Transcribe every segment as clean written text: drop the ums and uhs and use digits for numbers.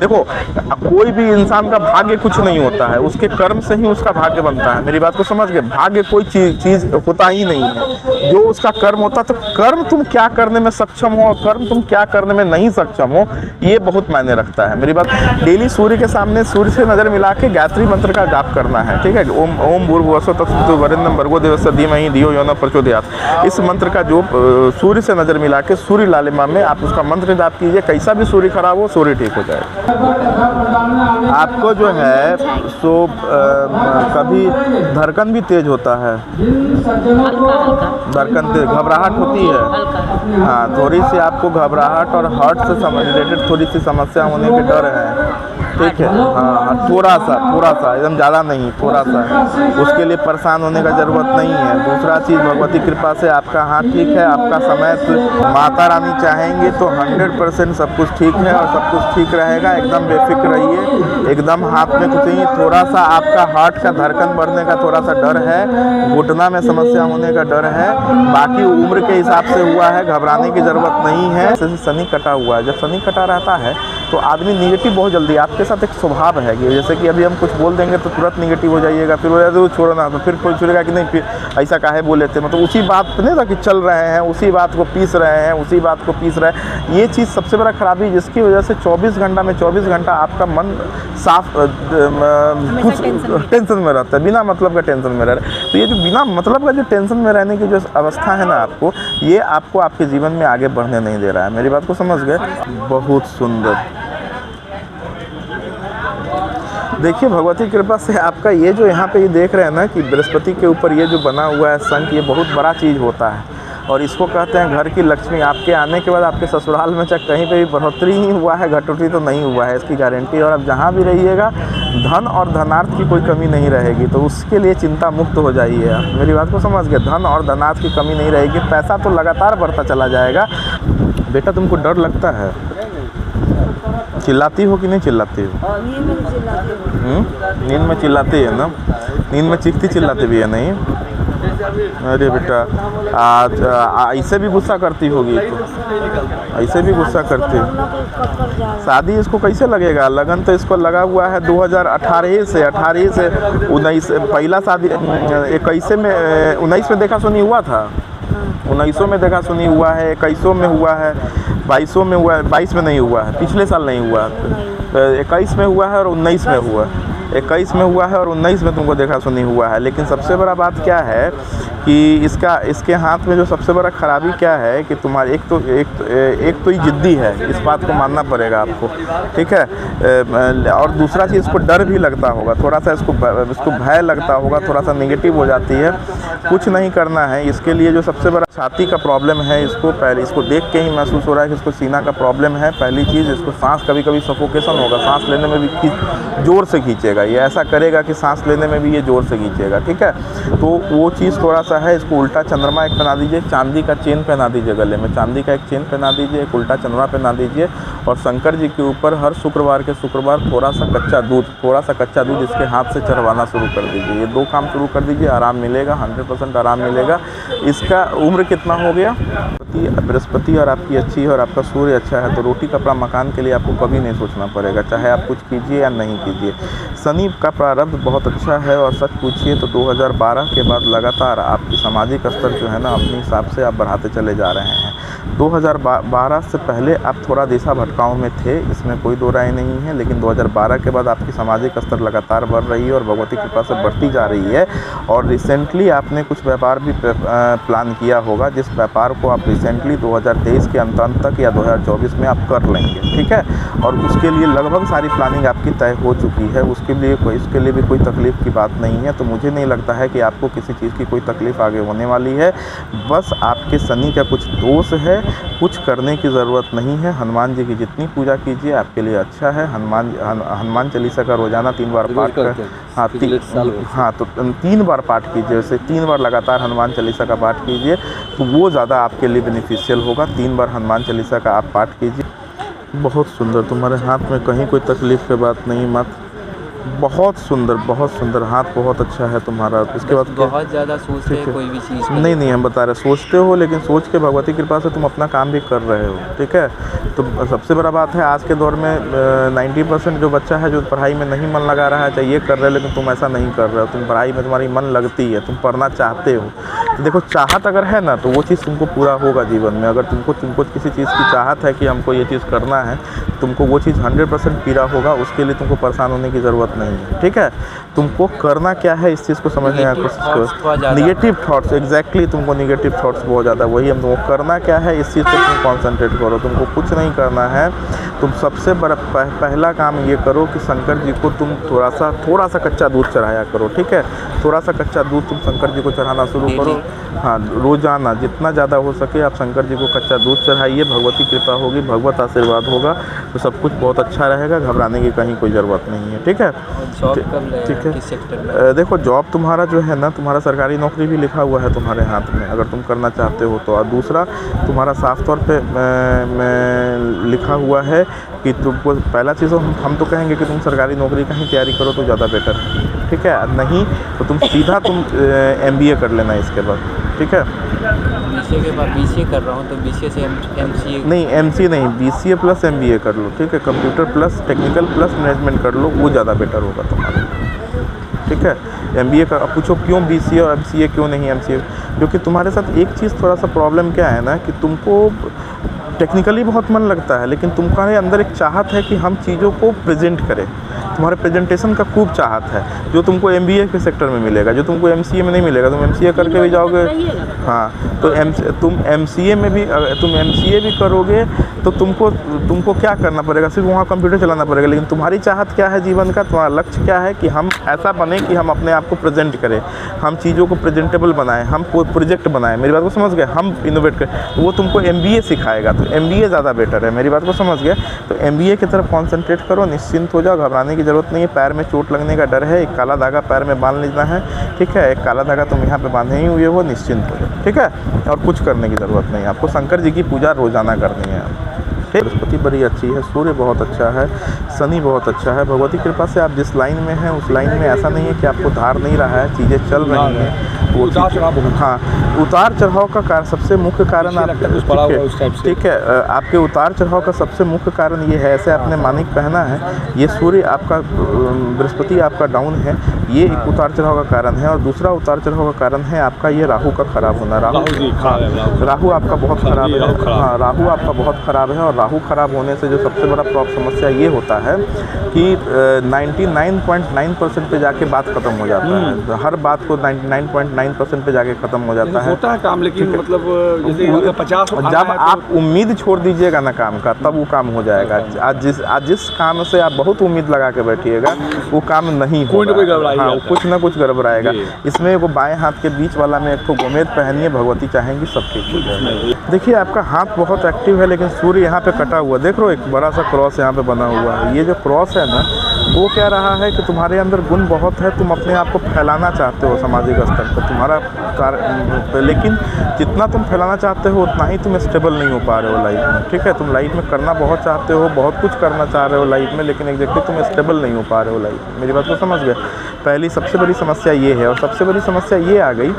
देखो, कोई भी इंसान का भाग्य कुछ नहीं होता है, उसके कर्म से ही उसका भाग्य बनता है। मेरी बात को समझ गए? भाग्य कोई चीज होता ही नहीं है, जो उसका कर्म होता। तो कर्म तुम क्या करने में सक्षम हो, कर्म तुम क्या करने में नहीं सक्षम हो, ये बहुत मायने रखता है। मेरी बात, डेली सूर्य के सामने सूर्य से नजर मिला के गायत्री मंत्र का जाप करना है, ठीक है? ओम ओम भूर्भुवस्सुः तत्सवितुर्वरेण्यं भर्गो देवस्य धीमहि धियो यो नः प्रचोदयात्। इस मंत्र का जो सूर्य से नजर मिला के सूर्य लालिमा में आप उसका मंत्र जाप कीजिए। कैसा भी सूर्य खराब हो, सूर्य ठीक हो जाएगा। आपको जो है सो कभी धड़कन भी तेज होता है, धड़कन तेज, घबराहट होती है। हाँ, थोड़ी सी आपको घबराहट और हार्ट से रिलेटेड थोड़ी सी समस्या होने के डर है, ठीक है? हाँ, थोड़ा सा, एकदम ज़्यादा नहीं, थोड़ा सा। उसके लिए परेशान होने का ज़रूरत नहीं है। दूसरा चीज़, भगवती कृपा से आपका हाथ ठीक है, आपका समय माता रानी चाहेंगे तो 100% सब कुछ ठीक है और सब कुछ ठीक रहेगा। एकदम बेफिक्र रहिए, एकदम हाथ में कुछ नहीं। थोड़ा सा आपका हार्ट का धड़कन बढ़ने का थोड़ा सा डर है, घुटना में समस्या होने का डर है, बाकी उम्र के हिसाब से हुआ है, घबराने की ज़रूरत नहीं है। जैसे शनि कटा हुआ है, जब शनि कटा रहता है तो आदमी निगेटिव बहुत जल्दी, आपके साथ एक स्वभाव है कि जैसे कि अभी हम कुछ बोल देंगे तो तुरंत निगेटिव हो जाइएगा, फिर वो छोड़ो ना, तो फिर कोई छोड़ेगा कि नहीं, फिर ऐसा काहे बोले थे, मतलब उसी बात पे नहीं था कि चल रहे हैं, उसी बात को पीस रहे हैं, उसी बात को पीस रहे हैं। ये चीज़ सबसे बड़ा खराबी, जिसकी वजह से 24 घंटा में 24 घंटा आपका मन साफ कुछ टेंशन में रहता है, बिना मतलब का टेंशन में रह रहा है। तो ये जो बिना मतलब का जो टेंशन में रहने की जो अवस्था है ना आपको, ये आपको आपके जीवन में आगे बढ़ने नहीं दे रहा है। मेरी बात को समझ गए? बहुत सुंदर। देखिए, भगवती कृपा से आपका ये जो यहाँ पे ये देख रहे हैं ना कि बृहस्पति के ऊपर ये जो बना हुआ है शंख, ये बहुत बड़ा चीज़ होता है और इसको कहते हैं घर की लक्ष्मी। आपके आने के बाद आपके ससुराल में चाहे कहीं पे भी बढ़ोतरी ही हुआ है, घटोतरी तो नहीं हुआ है, इसकी गारंटी। और अब जहाँ भी रहिएगा धन और धनार्थ की कोई कमी नहीं रहेगी, तो उसके लिए चिंता मुक्त हो जाइए आप। मेरी बात को समझ गए? धन और धनार्थ की कमी नहीं रहेगी, पैसा तो लगातार बढ़ता चला जाएगा। बेटा, तुमको डर लगता है? चिल्लाती हो कि नहीं चिल्लाती हो? नींद में चिल्लाती है ना? नींद में चीखती चिल्लाती भी है नहीं? अरे बेटा, आज ऐसे भी गुस्सा करती होगी, तो ऐसे भी गुस्सा करती हो। शादी इसको कैसे लगेगा? लगन तो इसको लगा हुआ है 2018 से 19 पहला शादी 21 में 19 में देखा सुनी हुआ था, 1900 में देखा सुनी हुआ है, 2100 में हुआ है, 2200 में हुआ है, 22 में नहीं हुआ है, पिछले साल नहीं हुआ है, 21 में हुआ है और 19 में हुआ है, 21 में हुआ है और 19 में तुमको देखा सुनी हुआ है। लेकिन सबसे बड़ा बात क्या है कि इसके हाथ में जो सबसे बड़ा खराबी क्या है कि तुम्हारे एक तो ये जिद्दी है, इस बात को मानना पड़ेगा आपको, ठीक है? और दूसरा चीज़, इसको डर भी लगता होगा थोड़ा सा, इसको भय लगता होगा, थोड़ा सा नेगेटिव हो जाती है। कुछ नहीं करना है इसके लिए। जो सबसे बड़ा छाती का प्रॉब्लम है, इसको देख के ही महसूस हो रहा है कि इसको सीना का प्रॉब्लम है। पहली चीज़, इसको सांस कभी कभी सफोकेशन होगा, सांस लेने में भी जोर से खींचेगा, ये ऐसा करेगा कि सांस लेने में भी ये जोर से खींचेगा, ठीक है? तो वो चीज़ थोड़ा सा है। इसको उल्टा चंद्रमा एक पहना दीजिए, चांदी का चेन पहना दीजिए गले में, चांदी का एक चेन पहना दीजिए, एक उल्टा चंद्रमा पहना दीजिए और शंकर जी के ऊपर हर शुक्रवार के शुक्रवार थोड़ा सा कच्चा दूध इसके हाथ से चढ़वाना शुरू कर दीजिए। ये 2 काम शुरू कर दीजिए, आराम मिलेगा, 100% आराम मिलेगा। इसका उम्र कितना हो गया? बृहस्पति और आपकी अच्छी है और आपका सूर्य अच्छा है, तो रोटी कपड़ा मकान के लिए आपको कभी नहीं सोचना पड़ेगा, चाहे आप कुछ कीजिए या नहीं कीजिए। शनि का प्रारब्ध बहुत अच्छा है और सच पूछिए तो 2012 के बाद लगातार आपकी सामाजिक स्तर जो है ना, अपने हिसाब से आप बढ़ाते चले जा रहे हैं। 2012 से पहले आप थोड़ा दिशा भटकाव में थे, इसमें कोई दो राय नहीं है, लेकिन 2012 के बाद आपकी सामाजिक स्तर लगातार बढ़ रही है और भगवती कृपा से बढ़ती जा रही है। और रिसेंटली आपने कुछ व्यापार भी प्लान किया होगा, जिस व्यापार को आप रिसेंटली 2023 के अंत तक या 2024 में आप कर लेंगे, ठीक है? और उसके लिए लगभग सारी प्लानिंग आपकी तय हो चुकी है, इसके लिए भी कोई तकलीफ़ की बात नहीं है। तो मुझे नहीं लगता है कि आपको किसी चीज़ की कोई तकलीफ़ आगे होने वाली है। बस आपके शनि का कुछ दोष है, कुछ करने की ज़रूरत नहीं है। हनुमान जी की जितनी पूजा कीजिए आपके लिए अच्छा है। हनुमान चालीसा का रोज़ाना 3 बार पाठ कर, तो 3 बार पाठ कीजिए, जैसे 3 बार लगातार हनुमान चालीसा का पाठ कीजिए तो वो ज़्यादा आपके लिए बेनिफिशियल होगा। 3 बार हनुमान चालीसा का आप पाठ कीजिए। बहुत सुंदर, तुम्हारे हाथ में कहीं कोई तकलीफ़ की बात नहीं, मत बहुत सुंदर, हाथ बहुत अच्छा है तुम्हारा। इसके बाद बहुत ज़्यादा सोचते हैं कोई भी चीज़ को। नहीं हम बता रहे, सोचते हो लेकिन सोच के भगवती कृपा से तुम अपना काम भी कर रहे हो, ठीक है। तो सबसे बड़ा बात है आज के दौर में 90% जो बच्चा है जो पढ़ाई में नहीं मन लगा रहा है, चाहे ये कर रहे हो, लेकिन तुम ऐसा नहीं कर रहे हो। तुम पढ़ाई में तुम्हारी मन लगती है, तुम पढ़ना चाहते हो। तो देखो चाहत अगर है ना तो वो चीज़ तुमको पूरा होगा जीवन में। अगर तुमको किसी चीज़ की चाहत है कि हमको ये चीज़ करना है, तुमको वो चीज़ 100% पूरा होगा। उसके लिए तुमको परेशान होने की ज़रूरत नहीं है, ठीक है। तुमको करना क्या है इस चीज़ को समझने की कोशिश करो। निगेटिव थॉट्स, एग्जैक्टली तुमको निगेटिव थॉट्स बहुत ज़्यादा, वही हम तुमको करना क्या है इस चीज़ पर तुम कॉन्सेंट्रेट करो। तुमको कुछ नहीं करना है। तुम सबसे बड़ा पहला काम ये करो कि शंकर जी को तुम थोड़ा सा कच्चा दूध चढ़ाया करो, ठीक है। थोड़ा सा कच्चा दूध तुम शंकर जी को चढ़ाना शुरू करो। हाँ, रोज़ाना जितना ज़्यादा हो सके आप शंकर जी को कच्चा दूध चढ़ाइए। भगवती कृपा होगी, भगवत आशीर्वाद होगा तो सब कुछ बहुत अच्छा रहेगा। घबराने की कहीं कोई ज़रूरत नहीं है, ठीक है। ठीक है, देखो जॉब तुम्हारा जो है ना, तुम्हारा सरकारी नौकरी भी लिखा हुआ है तुम्हारे हाथ में, अगर तुम करना चाहते हो तो। और दूसरा तुम्हारा साफ तौर पे लिखा हुआ है कि तुमको पहला चीज़ हम तो कहेंगे कि तुम सरकारी नौकरी का ही तैयारी करो तो ज़्यादा बेटर है, ठीक है। नहीं तो तुम सीधा MBA कर लेना इसके बाद, ठीक है। BCA के बाद BCA कर रहा हूँ तो BCA से MCA नहीं, MCA नहीं, BCA प्लस MBA कर लो, ठीक है। Computer plus technical plus management कर लो, वो ज़्यादा बेटर होगा तुम्हारा, ठीक है। MBA का पूछो क्यों BCA और MCA क्यों नहीं MCA, क्योंकि तुम्हारे साथ एक चीज़ थोड़ा सा प्रॉब्लम क्या है ना कि तुमको टेक्निकली बहुत मन लगता है, लेकिन तुम्हारे अंदर एक चाहत है कि हम चीज़ों को प्रेजेंट करें। तुम्हारे प्रेजेंटेशन का खूब चाहत है, जो तुमको MBA के सेक्टर में मिलेगा, जो तुमको MCA में नहीं मिलेगा। तुम MCA करके भी जाओगे, हाँ, तो तुम MCA में भी तुम MCA भी करोगे तो तुमको क्या करना पड़ेगा, सिर्फ वहाँ कंप्यूटर चलाना पड़ेगा। लेकिन तुम्हारी चाहत क्या है जीवन का, तुम्हारा लक्ष्य क्या है कि हम ऐसा बने कि हम अपने आप को प्रेजेंट करें, हम चीज़ों को प्रेजेंटेबल बनाएं, हम प्रोजेक्ट बनाएं। मेरी बात को समझ गए, हम इनोवेट करें। वो तुमको MBA सिखाएगा, तो MBA ज़्यादा बेटर है। मेरी बात को समझ गए, तो MBA की तरफ कॉन्सेंट्रेट करो, निश्चिंत हो जाओ, घबराने की ज़रूरत नहीं है। पैर में चोट लगने का डर है, एक काला धागा पैर में बांध लेना है, ठीक है। एक काला धागा तुम यहाँ पे बांधे ही हुए हो, निश्चिंत हो जाओ, ठीक है। और कुछ करने की ज़रूरत नहीं है आपको, शंकर जी की पूजा रोज़ाना करनी है। बृहस्पति बड़ी अच्छी है, सूर्य बहुत अच्छा है, शनि बहुत अच्छा है। भगवती कृपा से आप जिस लाइन में हैं उस लाइन में ऐसा नहीं है कि आपको धार नहीं रहा है, चीज़ें चल रही हैं। वो हाँ, उतार चढ़ाव का कारण सबसे मुख्य कारण ठीक है, आपके उतार चढ़ाव का सबसे मुख्य कारण ये है, ऐसे आपने मानिक पहना है, ये सूर्य आपका, बृहस्पति आपका डाउन है, ये एक उतार चढ़ाव का कारण है। और दूसरा उतार चढ़ाव का कारण है आपका ये राहु का खराब होना। राहु आपका बहुत खराब है, हाँ, राहु आपका बहुत खराब है। और राहु खराब होने से जो सबसे बड़ा समस्या ये होता है कि 99.9% पे जाके बात खत्म हो जाता है। हर बात को 99.9% पे जाके खत्म हो जाता है। होता है काम, लेकिन मतलब जैसे 50 जब आप उम्मीद छोड़ दीजिएगा ना काम का, तब वो काम हो जाएगा। आज जिस काम से आप बहुत उम्मीद लगा के बैठिएगा वो काम नहीं होगा, हाँ, कुछ ना कुछ गड़बड़ाएगा। इसमें वो बाएं हाथ के बीच वाला में एक तो गोमेद पहनिए, भगवती चाहेंगी सब ठीक हो जाएगा। देखिए आपका हाथ बहुत एक्टिव है, लेकिन सूर्य यहाँ पे कटा हुआ, देख लो एक बड़ा सा क्रॉस यहाँ पे बना हुआ है। ये जो क्रॉस है ना, वो कह रहा है कि तुम्हारे अंदर गुण बहुत है, तुम अपने आप को फैलाना चाहते हो सामाजिक स्तर पर, तुम्हारा लेकिन जितना तुम फैलाना चाहते हो उतना ही तुम स्टेबल नहीं हो पा रहे हो लाइफ में, ठीक है। तुम लाइफ में करना बहुत चाहते हो, बहुत कुछ करना चाह रहे हो लाइफ में, लेकिन एग्जैक्टली तुम स्टेबल नहीं हो पा रहे हो लाइफ में। मेरी बात को समझ गए। पहली सबसे बड़ी समस्या ये है। और सबसे बड़ी समस्या ये आ गई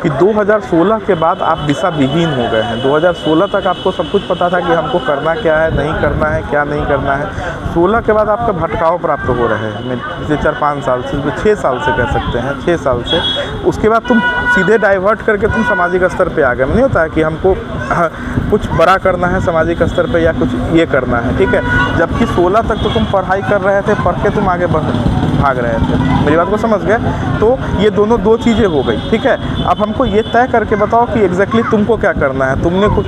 कि 2016 के बाद आप दिशा विहीन हो गए हैं। 2016 तक आपको सब कुछ पता था कि हमको करना क्या है, नहीं करना है, क्या नहीं करना है। 16 के बाद आपका भटकाव प्राप्त हो रहे हैं, पिछले 4-5 साल से, 6 साल से कह सकते हैं, 6 साल से। उसके बाद तुम सीधे डाइवर्ट करके तुम सामाजिक स्तर पे आ गए। नहीं होता है कि हमको कुछ बड़ा करना है सामाजिक स्तर पे या कुछ ये करना है, ठीक है। जबकि 16 तक तो तुम पढ़ाई कर रहे थे, पढ़ के तुम आगे भाग रहे थे। मेरी बात को समझ गए। तो ये दोनों 2 चीज़ें हो गई, ठीक है। अब हमको ये तय करके बताओ कि एग्जैक्टली तुमको क्या करना है। तुमने कुछ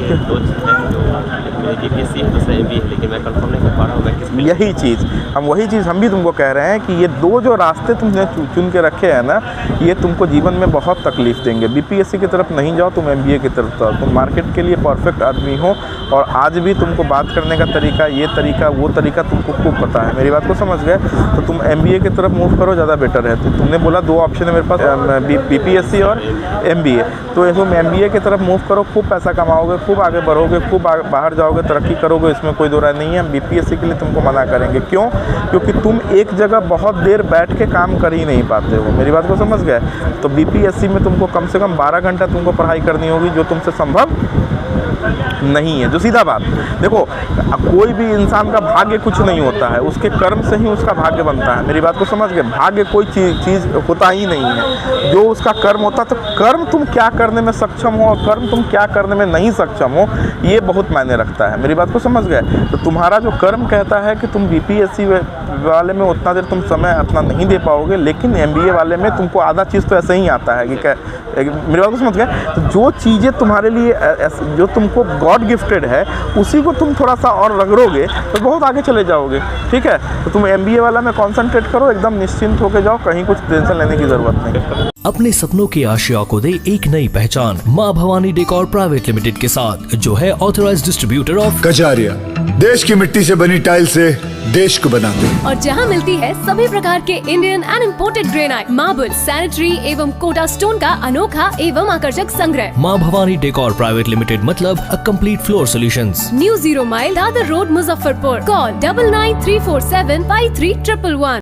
लेकिन मैं कंफर्म नहीं कर पा रहा हूँ। यही चीज़ वही चीज़ हम भी तुमको कह रहे हैं कि ये 2 जो रास्ते तुमने चुन के रखे हैं ना, ये तुमको जीवन में बहुत तकलीफ देंगे। BPSC की तरफ नहीं जाओ, तुम MBA की तरफ जाओ। तुम मार्केट के लिए परफेक्ट आदमी हो, और आज भी तुमको बात करने का तरीका, ये तरीका, वो तरीका तुमको खूब पता है। मेरी बात को समझ गए। तो तुम MBA की तरफ मूव करो, ज़्यादा बेटर है। तो तुमने बोला 2 ऑप्शन है मेरे पास, BPSC और MBA। तो तुम MBA की तरफ मूव करो, खूब पैसा कमाओगे, खूब आगे बढ़ोगे, खूब बाहर जाओगे, तरक्की करोगे, इसमें कोई दो राय नहीं है। हम BPSC के लिए तुमको मना करेंगे। क्यों? क्योंकि तुम एक जगह बहुत देर बैठ के काम कर ही नहीं पाते हो। मेरी बात को समझ गए? तो बीपीएससी में तुमको कम से कम 12 घंटा तुमको पढ़ाई करनी होगी, जो तुमसे संभव नहीं है। जो सीधा बात देखो, कोई भी इंसान का भाग्य कुछ नहीं होता है, उसके कर्म से ही उसका भाग्य बनता है। मेरी बात को समझ गए? भाग्य कोई चीज़ होता ही नहीं है, जो उसका कर्म होता। तो कर्म तुम क्या करने में सक्षम हो और कर्म तुम क्या करने में नहीं सक्षम हो, ये बहुत मायने रखता है। मेरी बात को समझ गए? तो तुम्हारा जो कर्म कहता है कि तुम बीपीएससी वाले में उतना देर तुम समय अपना नहीं दे पाओगे, लेकिन एमबीए वाले में तुमको आधा चीज़ तो ऐसे ही आता है कि मेरी बात को समझ गए? तो जो चीज़ें तुम्हारे लिए जो तुमको गॉड गिफ्टेड है, उसी को तुम थोड़ा सा और रगड़ोगे तो बहुत आगे चले जाओगे। ठीक है, तो तुम एमबीए वाला में कॉन्सेंट्रेट करो, एकदम निश्चिंत होकर जाओ, कहीं कुछ टेंशन लेने की ज़रूरत नहीं। अपने सपनों की आशिया को दे एक नई पहचान माँ भवानी डेकोर प्राइवेट लिमिटेड के साथ, जो है ऑथराइज्ड डिस्ट्रीब्यूटर ऑफ कजारिया। देश की मिट्टी से बनी टाइल से देश को बनाते हैं। और जहां मिलती है सभी प्रकार के Indian and imported granite, marble, sanitary एवं कोटा स्टोन का अनोखा एवं आकर्षक संग्रह। माँ भवानी डेकोर प्राइवेट लिमिटेड मतलब a complete floor solutions. New 0 mile Dadar road, Muzaffarpur. Call 9934753111।